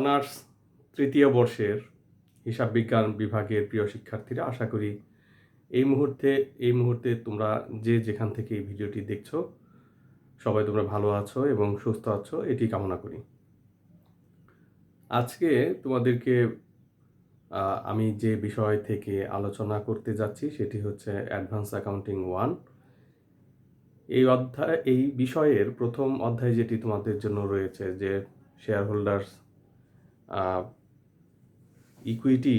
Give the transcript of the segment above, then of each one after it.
Honours তৃতীয় বর্ষের হিসাব বিজ্ঞান বিভাগের প্রিয় শিক্ষার্থীরা, আশা করি এই মুহূর্তে তোমরা যে যেখান থেকে এই ভিডিওটি দেখছো সবাই তোমরা ভালো আছো এবং সুস্থ আছো, এটি কামনা করি। আজকে তোমাদেরকে আমি যে বিষয় থেকে আলোচনা করতে যাচ্ছি সেটি হচ্ছে অ্যাডভান্স অ্যাকাউন্টিং 1। এই বিষয়ের প্রথম অধ্যায় যেটি তোমাদের জন্য রয়েছে, যে শেয়ার হোল্ডার্স ইকুইটি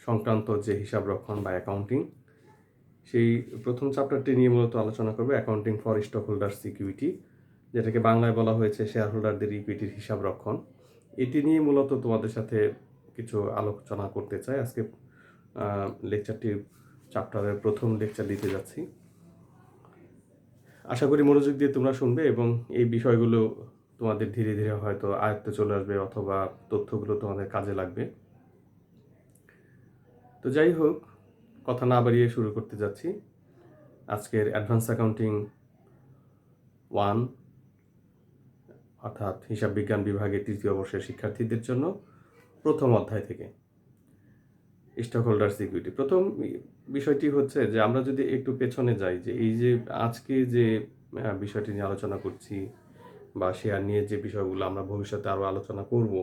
সংক্রান্ত যে হিসাব রক্ষণ বা অ্যাকাউন্টিং, সেই প্রথম চ্যাপ্টারটি নিয়ে মূলত আলোচনা করবে accounting for stock holders equity, যেটাকে বাংলায় বলা হয়েছে শেয়ার হোল্ডারদের ইকুইটির হিসাব রক্ষণ। এটি নিয়ে মূলত তোমাদের সাথে কিছু আলোচনা করতে চাই। আজকে চ্যাপ্টারের প্রথম লেকচার দিতে যাচ্ছি। আশা করি মনোযোগ দিয়ে তোমরা শুনবে এবং এই বিষয়গুলো তোমাদের ধীরে ধীরে হয়তো আয়ত্তে চলে আসবে অথবা তথ্যগুলো তোমাদের কাজে লাগবে। তো যাই হোক, কথা না বাড়িয়ে শুরু করতে যাচ্ছি আজকের অ্যাডভান্স অ্যাকাউন্টিং 1 অর্থাৎ হিসাব বিজ্ঞান বিভাগের তৃতীয় বর্ষের শিক্ষার্থীদের জন্য প্রথম অধ্যায় থেকে স্টক হোল্ডার্স ইকুইটি। প্রথম বিষয়টি হচ্ছে যে আমরা যদি একটু পেছনে যাই, যে এই যে আজকে যে বিষয়টি নিয়ে আলোচনা করছি বা শেয়ার নিয়ে যে বিষয়গুলো আমরা ভবিষ্যতে আরও আলোচনা করব,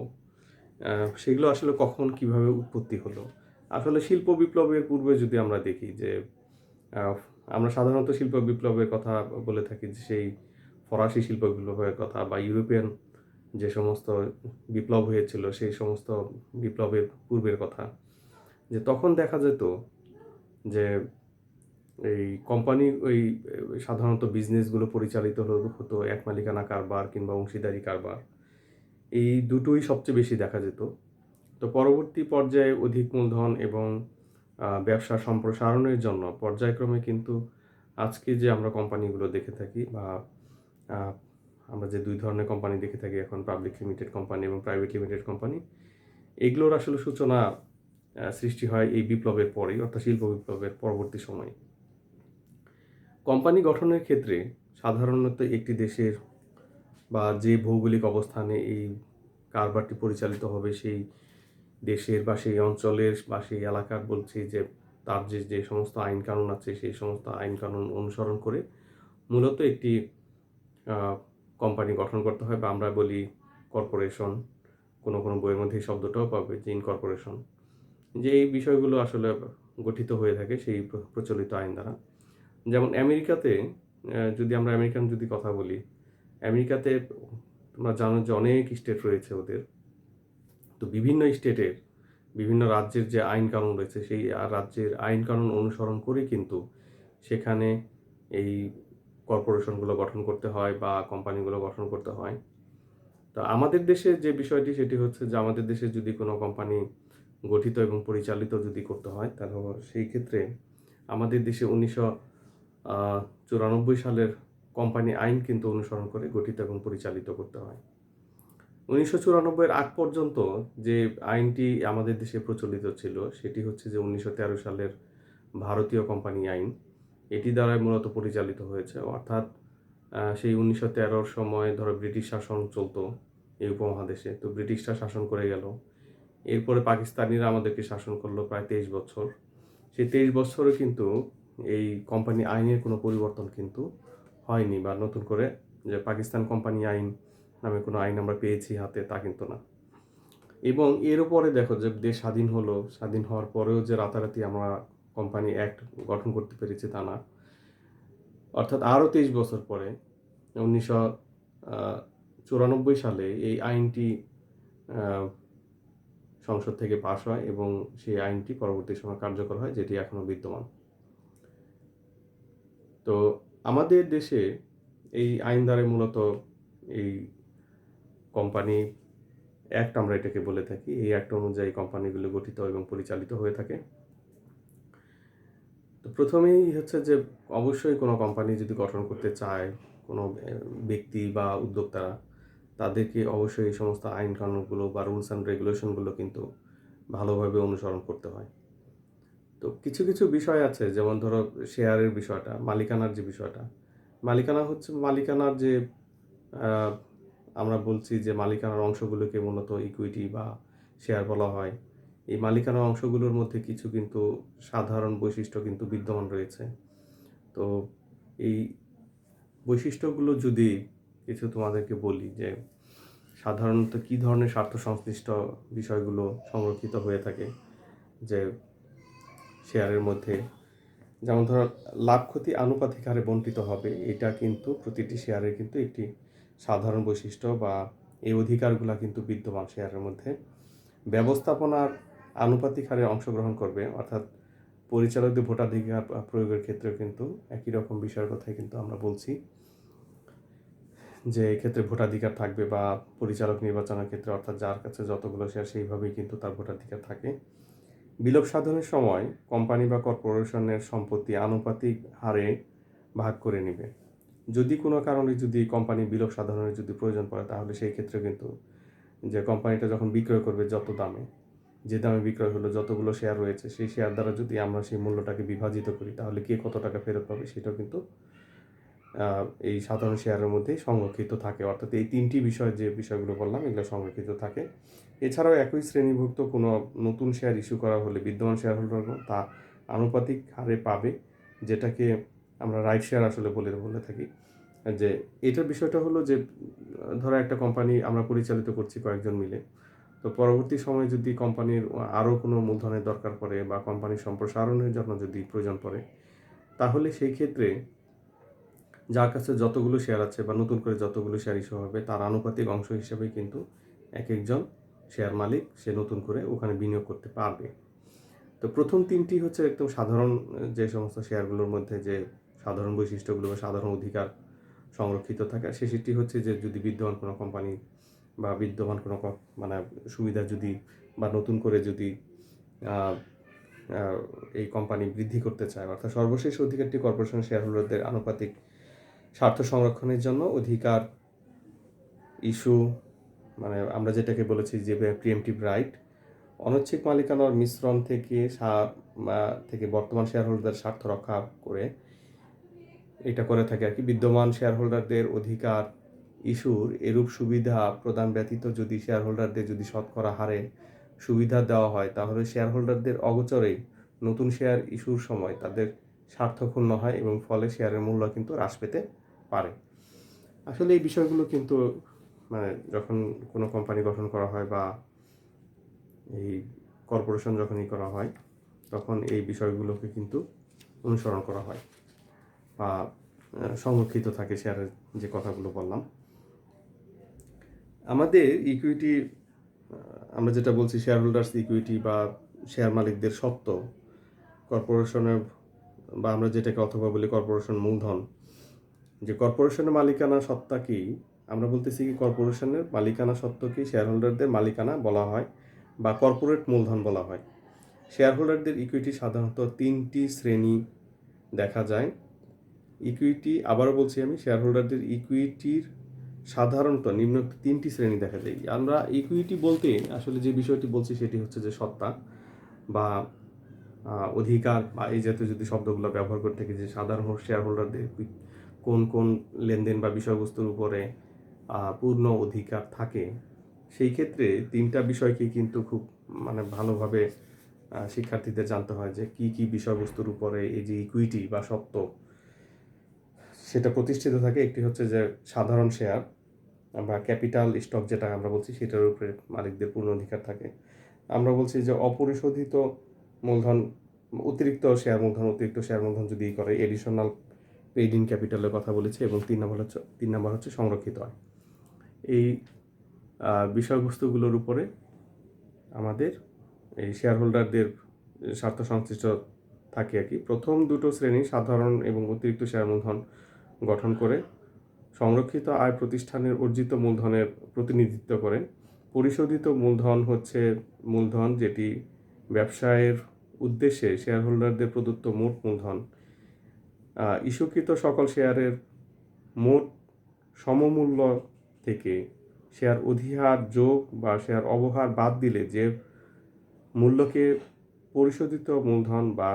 সেগুলো আসলে কখন কিভাবে উৎপত্তি হলো। আসলে শিল্প বিপ্লবের পূর্বে যদি আমরা দেখি, যে আমরা সাধারণত শিল্প বিপ্লবের কথা বলে থাকি, যে সেই ফরাসি শিল্প বিপ্লবের কথা বা ইউরোপিয়ান যে সমস্ত বিপ্লব হয়েছিল সেই সমস্ত বিপ্লবের পূর্বের কথা, যে তখন দেখা যেত যে এই কোম্পানি সাধারণত বিজনেসগুলো পরিচালিত হতো এক মালিকানা কারবার কিংবা অংশীদারি কারবার, এই দুটোই সবচেয়ে বেশি দেখা যেত। তো পরবর্তী পর্যায়ে অধিক মূলধন এবং ব্যবসা সম্প্রসারণের জন্য পর্যায়ক্রমে কিন্তু আজকে যে আমরা কোম্পানিগুলো দেখে থাকি, বা আমরা যে দুই ধরনের কোম্পানি দেখে থাকি এখন, পাবলিক লিমিটেড কোম্পানি এবং প্রাইভেট লিমিটেড কোম্পানি, এগুলোর আসলে সূচনা সৃষ্টি হয় এই বিপ্লবের পরেই, অর্থাৎ শিল্প বিপ্লবের পরবর্তী সময়ে। কোম্পানি গঠনের ক্ষেত্রে সাধারণত একটি দেশের বা যে ভৌগোলিক অবস্থানে এই কারবারটি পরিচালিত হবে, সেই দেশের বা সেই অঞ্চলের বা সেই এলাকার বলছি, যে তার যে সমস্ত আইন কানুন আছে সেই সমস্ত আইন কানুন অনুসরণ করে মূলত একটি কোম্পানি গঠন করতে হয়, বা আমরা বলি কর্পোরেশন। কোনো কোনো বইয়ের মধ্যে এই শব্দটাও পাবে, যে ইনকর্পোরেশন। যে এই বিষয়গুলো আসলে গঠিত হয়ে থাকে সেই প্রচলিত আইন দ্বারা। যেমন আমেরিকাতে, যদি আমরা আমেরিকান যদি কথা বলি, আমেরিকাতে তোমরা জানো যে অনেক স্টেট রয়েছে ওদের। তো বিভিন্ন স্টেটের বিভিন্ন রাজ্যের যে আইন কানুন রয়েছে সেই রাজ্যের আইন কানুন অনুসরণ করে কিন্তু সেখানে এই কর্পোরেশনগুলো গঠন করতে হয় বা কোম্পানিগুলো গঠন করতে হয়। তো আমাদের দেশে যে বিষয়টি সেটি হচ্ছে যে আমাদের দেশে যদি কোনো কোম্পানি গঠিত এবং পরিচালিত যদি করতে হয়, তাহলে সেই ক্ষেত্রে আমাদের দেশে 1994 সালের কোম্পানি আইন কিন্তু অনুসরণ করে গঠিত এবং পরিচালিত করতে হয়। 1994 আগ পর্যন্ত যে আইনটি আমাদের দেশে প্রচলিত ছিল সেটি হচ্ছে যে 1913 সালের ভারতীয় কোম্পানি আইন। এটি দ্বারাই মূলত পরিচালিত হয়েছে। অর্থাৎ সেই 1913 সময় ধরো ব্রিটিশ শাসন চলতো এই উপমহাদেশে। তো ব্রিটিশরা শাসন করে গেল, এরপরে পাকিস্তানিরা আমাদেরকে শাসন করলো প্রায় 23 বছর। সেই 23 বছরে কিন্তু এই কোম্পানি আইনের কোনো পরিবর্তন কিন্তু হয়নি, বা নতুন করে যে পাকিস্তান কোম্পানি আইন নামে কোনো আইন আমরা পেয়েছি হাতে, তা কিন্তু না। এবং এর উপরে দেখো যে দেশ স্বাধীন হলো, স্বাধীন হওয়ার পরেও যে রাতারাতি আমরা কোম্পানি অ্যাক্ট গঠন করতে পেরেছি তা না। অর্থাৎ আরও 23 বছর পরে 1994 সালে এই আইনটি সংসদ থেকে পাশ হয় এবং সেই আইনটি পরবর্তী সময় কার্যকর হয়, যেটি এখনো বিদ্যমান। তো আমাদের দেশে এই আইন দ্বারা মূলত এই কোম্পানি অ্যাক্ট আমরা এটাকে বলে থাকি, এই অ্যাক্ট অনুযায়ী কোম্পানিগুলো গঠিত এবং পরিচালিত হয়ে থাকে। তো প্রথমেই হচ্ছে যে অবশ্যই কোনো কোম্পানি যদি গঠন করতে চায়, কোনো ব্যক্তি বা উদ্যোক্তারা, তাদেরকে অবশ্যই এই সমস্ত আইন কানুনগুলো বা রুলস অ্যান্ড রেগুলেশনগুলো কিন্তু ভালোভাবে অনুসরণ করতে হয়। তো কিছু কিছু বিষয় আছে, যেমন ধরো শেয়ারের বিষয়টা, মালিকানার যে বিষয়টা। মালিকানার যে আমরা বলছি যে মালিকানার অংশগুলোকে মূলত ইকুইটি বা শেয়ার বলা হয়। এই মালিকানার অংশগুলোর মধ্যে কিছু কিন্তু সাধারণ বৈশিষ্ট্য কিন্তু বিদ্যমান রয়েছে। তো এই বৈশিষ্ট্যগুলো যদি কিছু তোমাদেরকে বলি যে সাধারণত কী ধরনের স্বার্থ সংশ্লিষ্ট বিষয়গুলো সংরক্ষিত হয়ে থাকে যে শেয়ারের মধ্যে, যেমন ধরো লাভ ক্ষতি আনুপাতিক হারে বণ্টিত হবে, এটা কিন্তু প্রতিটি শেয়ারের কিন্তু একটি সাধারণ বৈশিষ্ট্য বা এই অধিকারগুলো কিন্তু বিদ্যমান শেয়ারের মধ্যে। ব্যবস্থাপনার আনুপাতিক হারে অংশগ্রহণ করবে, অর্থাৎ পরিচালকদের ভোটাধিকার প্রয়োগের ক্ষেত্রেও কিন্তু একই রকম বিষয়ের কথাই কিন্তু আমরা বলছি যে এক্ষেত্রে ভোটাধিকার থাকবে বা পরিচালক নির্বাচনের ক্ষেত্রে অর্থাৎ যার কাছে যতগুলো শেয়ার সেইভাবেই কিন্তু তার ভোটাধিকার থাকে। বিলোপ সাধনের সময় কোম্পানি বা কর্পোরেশনের সম্পত্তি আনুপাতিক হারে ভাগ করে নেবে। যদি কোনো কারণে যদি কোম্পানি বিলোপ সাধনের যদি প্রয়োজন পড়ে তাহলে সেই ক্ষেত্রে কিন্তু যে কোম্পানিটা যখন বিক্রয় করবে যত দামে, যে দামে বিক্রয় হলো যতগুলো শেয়ার রয়েছে সেই শেয়ার দ্বারা যদি আমরা সেই মূল্যটাকে বিভাজিত করি তাহলে কে কত টাকা ফেরত পাবে সেটাও কিন্তু এই সাধারণ শেয়ারের মধ্যেই সংরক্ষিত থাকে। অর্থাৎ এই তিনটি বিষয় যে বিষয়গুলো বললাম এগুলো সংরক্ষিত থাকে। এছাড়াও একই শ্রেণীভুক্ত কোনো নতুন শেয়ার ইস্যু করা হলে বিদ্যমান শেয়ার হোল্ডার তা আনুপাতিক হারে পাবে, যেটাকে আমরা রাইট শেয়ার আসলে বলে থাকি। যে এটার বিষয়টা হলো যে ধরো একটা কোম্পানি আমরা পরিচালিত করছি কয়েকজন মিলে, তো পরবর্তী সময়ে যদি কোম্পানির আরও কোনো মূলধনের দরকার পড়ে বা কোম্পানির সম্প্রসারণের জন্য যদি প্রয়োজন পড়ে তাহলে সেই ক্ষেত্রে যার কাছে যতগুলো শেয়ার আছে বা নতুন করে যতগুলো শেয়ার ইস্যু হবে তার আনুপাতিক অংশ হিসেবে কিন্তু এক একজন শেয়ার মালিক সে নতুন করে ওখানে বিনিয়োগ করতে পারবে। তো প্রথম তিনটি হচ্ছে একদম সাধারণ যে সমস্ত শেয়ারগুলোর মধ্যে যে সাধারণ বৈশিষ্ট্যগুলো বা সাধারণ অধিকার সংরক্ষিত থাকে, শেষটি হচ্ছে যে যদি বিদ্যমান কোনো কোম্পানি বা বিদ্যমান কোনো মানে সুবিধা যদি বা নতুন করে যদি এই কোম্পানি বৃদ্ধি করতে চায়, অর্থাৎ সর্বশেষ অধিকারটি কর্পোরেশন শেয়ার হোল্ডারদের আনুপাতিক স্বার্থ সংরক্ষণের জন্য অধিকার ইস্যু, মানে আমরা যেটাকে বলেছি যে প্রিএমটিভ রাইট, অনৈচ্ছিক মালিকানার মিশ্রণ থেকে বর্তমান শেয়ার হোল্ডারদের স্বার্থ রক্ষা করে এটা করে থাকে আর কি। বিদ্যমান শেয়ার হোল্ডারদের অধিকার ইস্যুর এরূপ সুবিধা প্রদান ব্যতীত যদি শেয়ার হোল্ডারদের যদি শতকরা হারে সুবিধা দেওয়া হয় তাহলে শেয়ার হোল্ডারদের অগোচরেই নতুন শেয়ার ইস্যুর সময় তাদের স্বার্থ ক্ষুণ্ণ হয় এবং ফলে শেয়ারের মূল্য কিন্তু হ্রাস পেতে পারে। আসলে এই বিষয়গুলো কিন্তু মানে যখন কোনো কোম্পানি গঠন করা হয় বা এই কর্পোরেশন যখনই করা হয় তখন এই বিষয়গুলোকে কিন্তু অনুসরণ করা হয় বা সংরক্ষিত থাকে শেয়ারের যে কথাগুলো বললাম। আমাদের ইকুইটি, আমরা যেটা বলছি শেয়ার হোল্ডার্স ইকুইটি বা শেয়ার মালিকদের সত্ত্ব, কর্পোরেশনের বা আমরা যেটাকে অথবা বলি কর্পোরেশন মূলধন, যে কর্পোরেশনের মালিকানা সত্তা কি, আমরা বলতেছি কি কর্পোরেশনের মালিকানা সত্ত্বকে শেয়ার হোল্ডারদের মালিকানা বলা হয় বা কর্পোরেট মূলধন বলা হয়। শেয়ার হোল্ডারদের ইকুইটি সাধারণত তিনটি শ্রেণী দেখা যায়। ইকুইটি, আবারও বলছি আমি, শেয়ার হোল্ডারদের ইকুইটির সাধারণত নিম্ন তিনটি শ্রেণী দেখা যায়। আমরা ইকুইটি বলতে আসলে যে বিষয়টি বলছি সেটি হচ্ছে যে সত্তা বা অধিকার বা এই জাতীয় যদি শব্দগুলো ব্যবহার করে থাকি, যে সাধারণ শেয়ার হোল্ডারদের কোন কোন লেনদেন বা বিষয়বস্তুর উপরে পূর্ণ অধিকার থাকে, সেই ক্ষেত্রে তিনটা বিষয়কে কিন্তু খুব মানে ভালোভাবে শিক্ষার্থীদের জানতে হয় যে কি কি বিষয়বস্তুর উপরে এই যে ইকুইটি বা সত্ত্ব সেটা প্রতিষ্ঠিত থাকে। একটি হচ্ছে যে সাধারণ শেয়ার বা ক্যাপিটাল স্টক যেটা আমরা বলছি সেটার উপরে মালিকদের পূর্ণ অধিকার থাকে। আমরা বলছি যে অপরিশোধিত মূলধন, অতিরিক্ত শেয়ার মূলধন যদি করে এডিশনাল পেইড ইন ক্যাপিটালের কথা বলেছি, এবং তিন নম্বর হচ্ছে সংরক্ষিত হয়। এই বিষয়বস্তুগুলোর উপরে আমাদের এই শেয়ার হোল্ডারদের স্বার্থ সংশ্লিষ্ট থাকে আর কি। প্রথম দুটো শ্রেণী সাধারণ এবং অতিরিক্ত শেয়ার মূলধন গঠন করে সংরক্ষিত আয় প্রতিষ্ঠানের অর্জিত মূলধনের প্রতিনিধিত্ব করে। পরিশোধিত মূলধন হচ্ছে মূলধন যেটি ব্যবসায়ের উদ্দেশ্যে শেয়ার হোল্ডারদের প্রদত্ত মোট মূলধন। ইস্যুকৃত সকল শেয়ারের মোট সমমূল্য থেকে শেয়ার অধিহার যোগ বা শেয়ার অবহার বাদ দিলে যে মূল্যকে পরিশোধিত মূলধন বা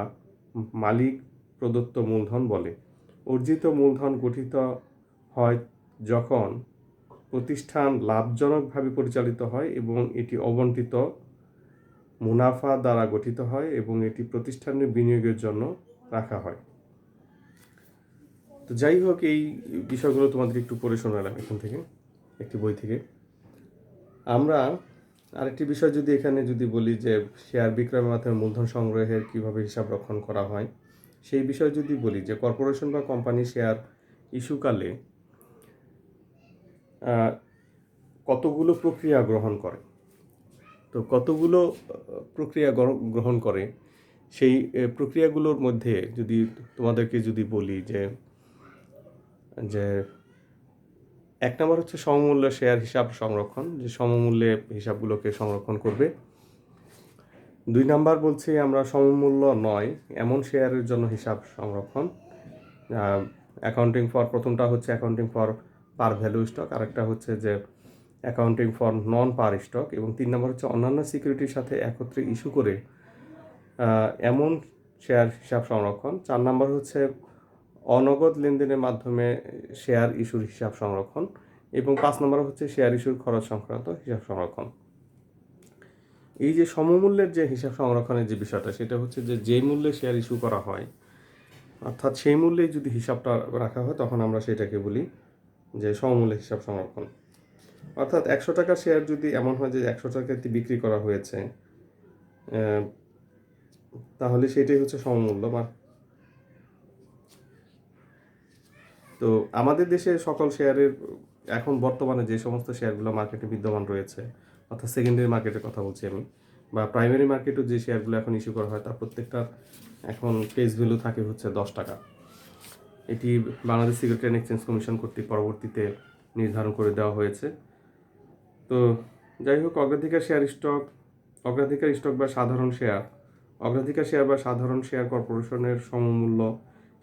মালিক প্রদত্ত মূলধন বলে। অর্জিত মূলধন গঠিত হয় যখন প্রতিষ্ঠান লাভজনকভাবে পরিচালিত হয় এবং এটি অবন্টিত মুনাফা দ্বারা গঠিত হয় এবং এটি প্রতিষ্ঠানের বিনিয়োগের জন্য রাখা হয়। তো যাই হোক, এই বিষয়গুলো তোমাদের একটু পড়ে শোনালাম এখান থেকে, একটি বই থেকে। আমরা আরেকটি বিষয় যদি এখানে যদি বলি যে শেয়ার বিক্রয়ের মাধ্যমে মূলধন সংগ্রহের কিভাবে হিসাব রক্ষণ করা হয়, সেই বিষয়ে যদি বলি যে কর্পোরেশন বা কোম্পানি শেয়ার ইস্যুকালে কতগুলো প্রক্রিয়া গ্রহণ করে। তো কতগুলো প্রক্রিয়া গ্রহণ করে, সেই প্রক্রিয়াগুলোর মধ্যে যদি তোমাদেরকে যদি বলি যে যে এক নম্বর হচ্ছে সমমূল্য শেয়ার হিসাব সংরক্ষণ, যে সমমূল্যে হিসাবগুলোকে সংরক্ষণ করবে। 2 নাম্বার বলছি আমরা সমমূল্য নয় এমন শেয়ারের জন্য হিসাব সংরক্ষণ, অ্যাকাউন্টিং ফর, প্রথমটা হচ্ছে accounting for par value stock, আরেকটা হচ্ছে যে accounting for non per stock, এবং 3 নম্বর হচ্ছে অন্যান্য সিকিউরিটির সাথে একত্রে ইস্যু করে এমন শেয়ার হিসাব সংরক্ষণ। 4 নম্বর হচ্ছে অনগদ লেনদেনের মাধ্যমে শেয়ার ইস্যুর হিসাব সংরক্ষণ, এবং 5 নম্বর হচ্ছে শেয়ার ইস্যুর খরচ সংক্রান্ত হিসাব সংরক্ষণ। এই যে সমমূল্যের যে হিসাব সংরক্ষণের যে বিষয়টা, সেটা হচ্ছে যে যেই মূল্যে শেয়ার ইস্যু করা হয়, অর্থাৎ সেই মূল্যে যদি হিসাবটা রাখা হয়, তখন আমরা সেটাকে বলি যে সমমূল্য হিসাব সংরক্ষণ। অর্থাৎ 100 টাকার শেয়ার যদি এমন হয় যে 100 টাকাতে বিক্রি করা হয়েছে, তাহলে সেটাই হচ্ছে সমমূল্য। বা তো আমাদের দেশে সকল শেয়ারের এখন বর্তমানে যে সমস্ত শেয়ারগুলো মার্কেটে বিদ্যমান রয়েছে, অর্থাৎ সেকেন্ডারি মার্কেটের কথা বলছি আমি, বা প্রাইমারি মার্কেটও যে শেয়ারগুলো এখন ইস্যু করা হয়, তার প্রত্যেকটার এখন ফেস ভ্যালু থাকে হচ্ছে 10 টাকা। এটি Bangladesh security and exchange commission কর্তৃক পরবর্তীতে নির্ধারণ করে দেওয়া হয়েছে। তো যাই হোক, অগ্রাধিকার স্টক বা সাধারণ শেয়ার, অগ্রাধিকার শেয়ার বা সাধারণ শেয়ার কর্পোরেশনের সমমূল্য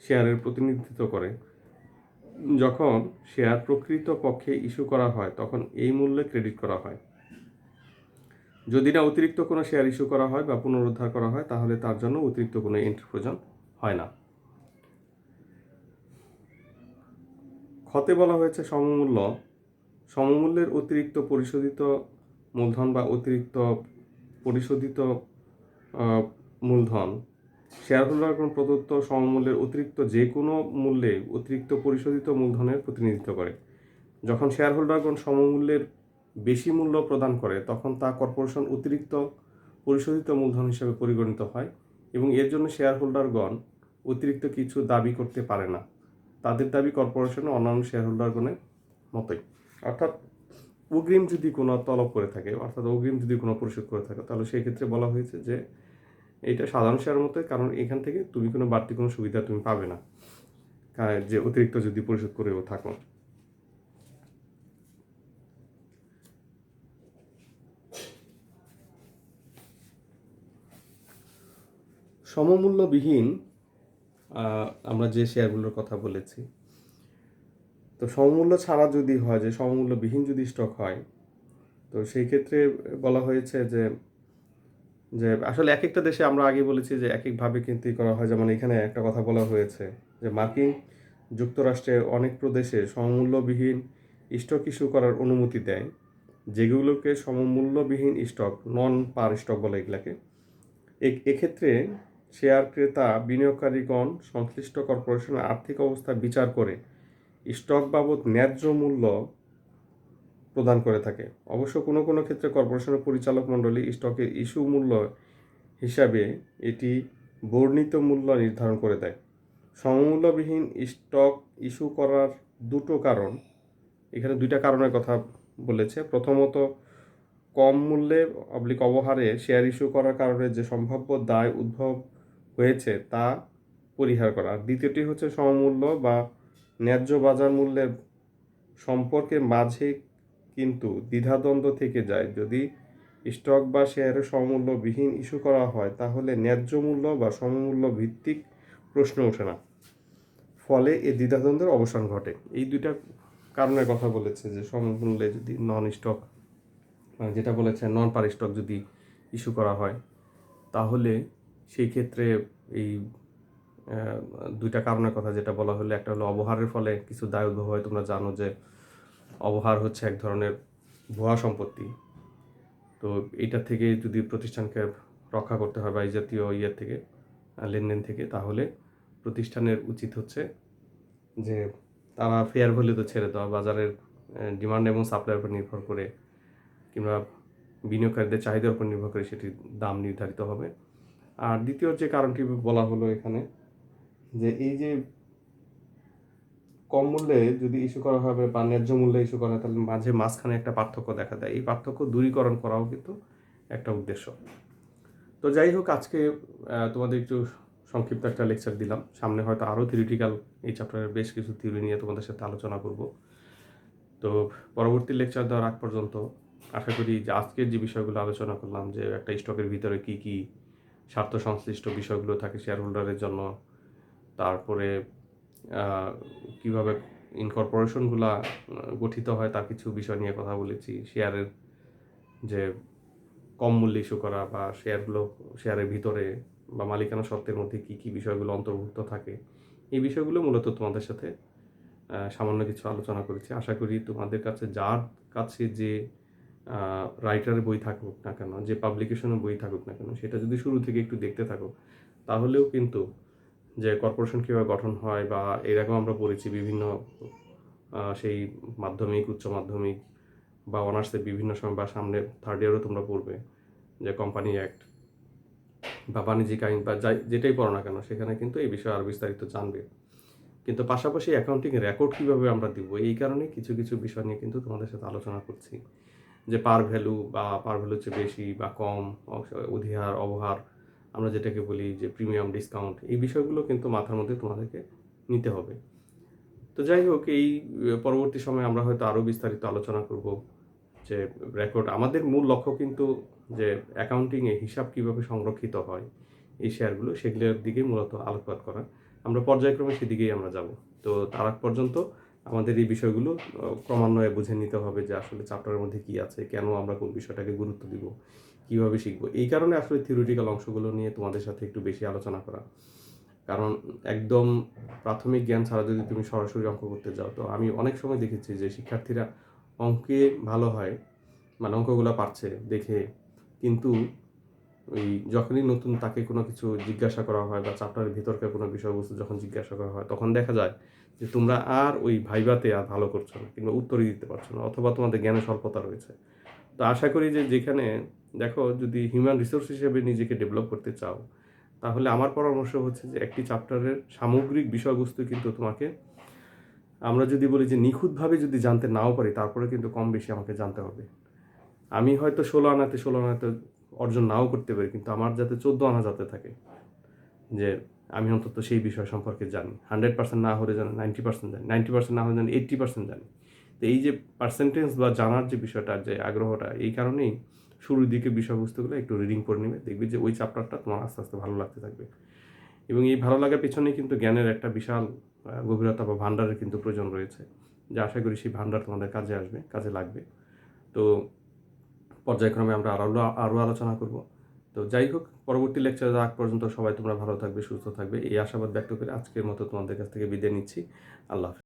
শেয়ারের প্রতিনিধিত্ব করে। যখন শেয়ার প্রকৃত পক্ষে ইস্যু করা হয়, তখন এই মূল্যে ক্রেডিট করা হয়। যদি না অতিরিক্ত কোনো শেয়ার ইস্যু করা হয় বা পুনরুদ্ধার করা হয়, তাহলে তার জন্য অতিরিক্ত কোনো এন্ট্রি প্রয়োজন হয় না। খতে বলা হয়েছে সমমূল্যের অতিরিক্ত পরিশোধিত মূলধন বা অতিরিক্ত পরিশোধিত মূলধন শেয়ারহোল্ডারগণ প্রদত্ত সমমূল্যের অতিরিক্ত যে কোনো মূল্যে অতিরিক্ত পরিশোধিত মূলধনের প্রতিনিধিত্ব করে। যখন শেয়ারহোল্ডারগণ সমমূল্যের বেশি মূল্য প্রদান করে, তখন তা কর্পোরেশন অতিরিক্ত পরিশোধিত মূলধন হিসেবে পরিগণিত হয় এবং এর জন্য শেয়ারহোল্ডারগণ অতিরিক্ত কিছু দাবি করতে পারে না। তাদের দাবি কর্পোরেশনের অন্যান্য শেয়ারহোল্ডারগণের মতোই। অর্থাৎ অগ্রিম যদি কোনো তলব করে থাকে, অর্থাৎ অগ্রিম যদি কোনো পরিশোধ করে থাকে, তাহলে সেই ক্ষেত্রে বলা হয়েছে যে এটা সাধারণ শেয়ারের মতোই, কারণ এখান থেকে তুমি কোনো বাড়তি কোনো সুবিধা তুমি পাবে না, যে অতিরিক্ত যদি পরিশোধ করেও থাকো। সমমূল্যবিহীন আমরা যে শেয়ারগুলোর কথা বলেছি, তো সমমূল্য ছাড়া যদি হয়, যে সমমূল্যবিহীন যদি স্টক হয়, তো সেই ক্ষেত্রে বলা হয়েছে যে যে আসলে এক একটা দেশে আমরা আগে বলেছি যে এক একভাবে কিন্তু করা হয়। যেমন এখানে একটা কথা বলা হয়েছে যে মার্কিন যুক্তরাষ্ট্রে অনেক প্রদেশে সমমূল্যবিহীন স্টক ইস্যু করার অনুমতি দেয়, যেগুলোকে সমমূল্যবিহীন স্টক, নন পার স্টক বলে এগুলাকে। এক্ষেত্রে শেয়ার ক্রেতা বিনিয়োগকারীগণ সংশ্লিষ্ট কর্পোরেশনের আর্থিক অবস্থা বিচার করে স্টক বাবদ ন্যায্য মূল্য প্রদান করে থাকে। অবশ্য কোনো কোনো ক্ষেত্রে কর্পোরেশনের পরিচালক মণ্ডলী স্টকের ইস্যু মূল্য হিসাবে এটি বর্ণিত মূল্য নির্ধারণ করে দেয়। সমমূল্যবিহীন স্টক ইস্যু করার দুটো কারণ, এখানে দুইটা কারণের কথা বলেছে। প্রথমত, কম মূল্যে অবহারে শেয়ার ইস্যু করার কারণে যে সম্ভাব্য দায় উদ্ভব হয়েছে তা পরিহার করা। দ্বিতীয়টি হচ্ছে সমমূল্য বা ন্যায্য বাজার মূল্যের সম্পর্কের মাঝে কিন্তু দ্বিধাদ্বন্দ্ব থেকে যায়। যদি স্টক বা শেয়ারের সমমূল্যবিহীন ইস্যু করা হয়, তাহলে ন্যায্য মূল্য বা সমমূল্য ভিত্তিক প্রশ্ন ওঠে না, ফলে এই দ্বিধাদ্বন্দ্বের অবসান ঘটে। এই দুইটা কারণের কথা বলেছে যে সমমূল্যে যদি যেটা বলেছে নন পার স্টক যদি ইস্যু করা হয়, তাহলে সেই ক্ষেত্রে এই দুইটা কারণের কথা যেটা বলা হলো, একটা হলো অবহারের ফলে কিছু দায় উদ্ভব হয়। তোমরা জানো যে অবহার হচ্ছে এক ধরনের ভুয়া সম্পত্তি। তো এইটা থেকে যদি প্রতিষ্ঠানকে রক্ষা করতে হয় বা এই জাতীয় ইয়ের থেকে লেনদেন থেকে, তাহলে প্রতিষ্ঠানের উচিত হচ্ছে যে তারা ফেয়ার ভ্যালুতে ছেড়ে দেওয়া, বাজারের ডিমান্ড এবং সাপ্লাইয়ের উপর নির্ভর করে কিংবা বিনিয়োগকারীদের চাহিদার উপর নির্ভর করে সেটির দাম নির্ধারিত হবে। আর দ্বিতীয় যে কারণটি বলা হলো এখানে, যে এই যে কম মূল্যে যদি ইস্যু করা হবে বা ন্যায্য মূল্যে ইস্যু করা হয়, তাহলে মাঝখানে একটা পার্থক্য দেখা দেয়। এই পার্থক্য দূরীকরণ করাও কিন্তু একটা উদ্দেশ্য। তো যাই হোক, আজকে তোমাদের একটু সংক্ষিপ্ত একটা লেকচার দিলাম। সামনে হয়তো আরও থিওরিটিক্যাল এই চ্যাপ্টারের বেশ কিছু থিওরি নিয়ে তোমাদের সাথে আলোচনা করব। তো পরবর্তী লেকচার দেওয়ার আগ পর্যন্ত আশা করি যে আজকের যে বিষয়গুলো আলোচনা করলাম, যে একটা স্টকের ভিতরে কী কী স্বার্থ সংশ্লিষ্ট বিষয়গুলো থাকে শেয়ার হোল্ডারের জন্য, তারপরে কীভাবে ইনকর্পোরেশনগুলা গঠিত হয় তার কিছু বিষয় নিয়ে কথা বলেছি, শেয়ারের যে কম মূল্যে ইস্যু করা বা শেয়ারের ভিতরে বা মালিকানা সত্ত্বের মধ্যে কী কী বিষয়গুলো অন্তর্ভুক্ত থাকে, এই বিষয়গুলো মূলত তোমাদের সাথে সামান্য কিছু আলোচনা করেছি। আশা করি তোমাদের কাছে যার কাছে যে রাইটারের বই থাকুক না কেন, যে পাবলিকেশনের বই থাকুক না কেন, সেটা যদি শুরু থেকে একটু দেখতে থাকো, তাহলেও কিন্তু যে কর্পোরেশন কীভাবে গঠন হয় বা এরকম আমরা পড়েছি বিভিন্ন সেই মাধ্যমিক, উচ্চ মাধ্যমিক বা অনার্সের বিভিন্ন সময় বা সামনে থার্ড ইয়ারও তোমরা পড়বে যে কোম্পানি অ্যাক্ট বা বাণিজ্যিক আইন বা যেটাই পড়ো না কেন, সেখানে কিন্তু এই বিষয়ে আরও বিস্তারিত জানবে। কিন্তু পাশাপাশি অ্যাকাউন্টিং রেকর্ড কীভাবে আমরা দিব, এই কারণে কিছু কিছু বিষয় নিয়ে কিন্তু তোমাদের সাথে আলোচনা করছি, যে পার ভ্যালু বা পার ভ্যালুর চেয়ে বেশি বা কম, অধিহার, অবহার, আমরা যেটাকে বলি যে প্রিমিয়াম, ডিসকাউন্ট, এই বিষয়গুলো কিন্তু মাথার মধ্যে তোমাদেরকে নিতে হবে। তো যাই হোক, এই পরবর্তী সময়ে আমরা হয়তো আরও বিস্তারিত আলোচনা করব যে রেকর্ড, আমাদের মূল লক্ষ্য কিন্তু যে অ্যাকাউন্টিংয়ে হিসাব কীভাবে সংরক্ষিত হয় এই শেয়ারগুলো, সেগুলোর দিকে মূলত আলোকপাত করা। আমরা পর্যায়ক্রমে সেদিকেই আমরা যাব। তো তার আগ পর্যন্ত আমাদের এই বিষয়গুলো ক্রমান্বয়ে বুঝে নিতে হবে যে আসলে চ্যাপ্টারের মধ্যে কী আছে, কেন আমরা কোন বিষয়টাকে গুরুত্ব দিব, কীভাবে শিখব। এই কারণে আসলে থিওরিটিক্যাল অংশগুলো নিয়ে তোমাদের সাথে একটু বেশি আলোচনা করা। কারণ একদম প্রাথমিক জ্ঞান ছাড়া যদি তুমি সরাসরি অঙ্ক করতে যাও, তো আমি অনেক সময় দেখেছি যে শিক্ষার্থীরা অঙ্কে ভালো হয়, মানে অঙ্কগুলো পারছে দেখে, কিন্তু ওই যখনই নতুন তাকে কোনো কিছু জিজ্ঞাসা করা হয় বা চ্যাপ্টারের ভিতরকার কোনো বিষয়বস্তু যখন জিজ্ঞাসা করা হয়, তখন দেখা যায় যে তোমরা আর ওই ভাইভাতে আর ভালো করছো না কিংবা উত্তরই দিতে পারছো না, অথবা তোমাদের জ্ঞানে স্বল্পতা রয়েছে। তো আশা করি যে যেখানে দেখো, যদি হিউম্যান রিসোর্স হিসেবে নিজেকে ডেভেলপ করতে চাও, তাহলে আমার পরামর্শ হচ্ছে যে একটি চ্যাপ্টারের সামগ্রিক বিষয়বস্তু কিন্তু তোমাকে, আমরা যদি বলি যে নিখুঁতভাবে যদি জানতে নাও পারি, তারপরে কিন্তু কম বেশি আমাকে জানতে হবে। আমি হয়তো 16 আনাতে অর্জন নাও করতে পারি, কিন্তু আমার যাতে 14 আনা যাতে থাকে, যে আমি অন্তত সেই বিষয় সম্পর্কে জানি। 100% না হলে জানি 90% জানি, 90% না হলে জানি 80% জানি। তো এই যে পার্সেন্টেজ বা জানার যে বিষয়টা, যে আগ্রহটা, এই কারণেই শুরুর দিকে বিষয়বস্তুগুলো একটু রিডিং করে নেবে, দেখবে যে ওই চ্যাপ্টারটা তোমার আস্তে আস্তে ভালো লাগতে থাকবে। এবং এই ভালো লাগার পেছনেই কিন্তু জ্ঞানের একটা বিশাল গভীরতা বা ভাণ্ডারের কিন্তু প্রয়োজন রয়েছে, যে আশা করি সেই ভাণ্ডার তোমাদের কাজে আসবে, কাজে লাগবে। তো পর্যায়ক্রমে আমরা আরও আলোচনা করব। তো যাই হোক, পরবর্তী লেকচারের আগ পর্যন্ত সবাই তোমরা ভালো থাকবে, সুস্থ থাকবে, এই আশাবাদ ব্যক্ত করে আজকের মতো তোমাদের কাছ থেকে বিদায় নিচ্ছি। আল্লাহ হাফেজ।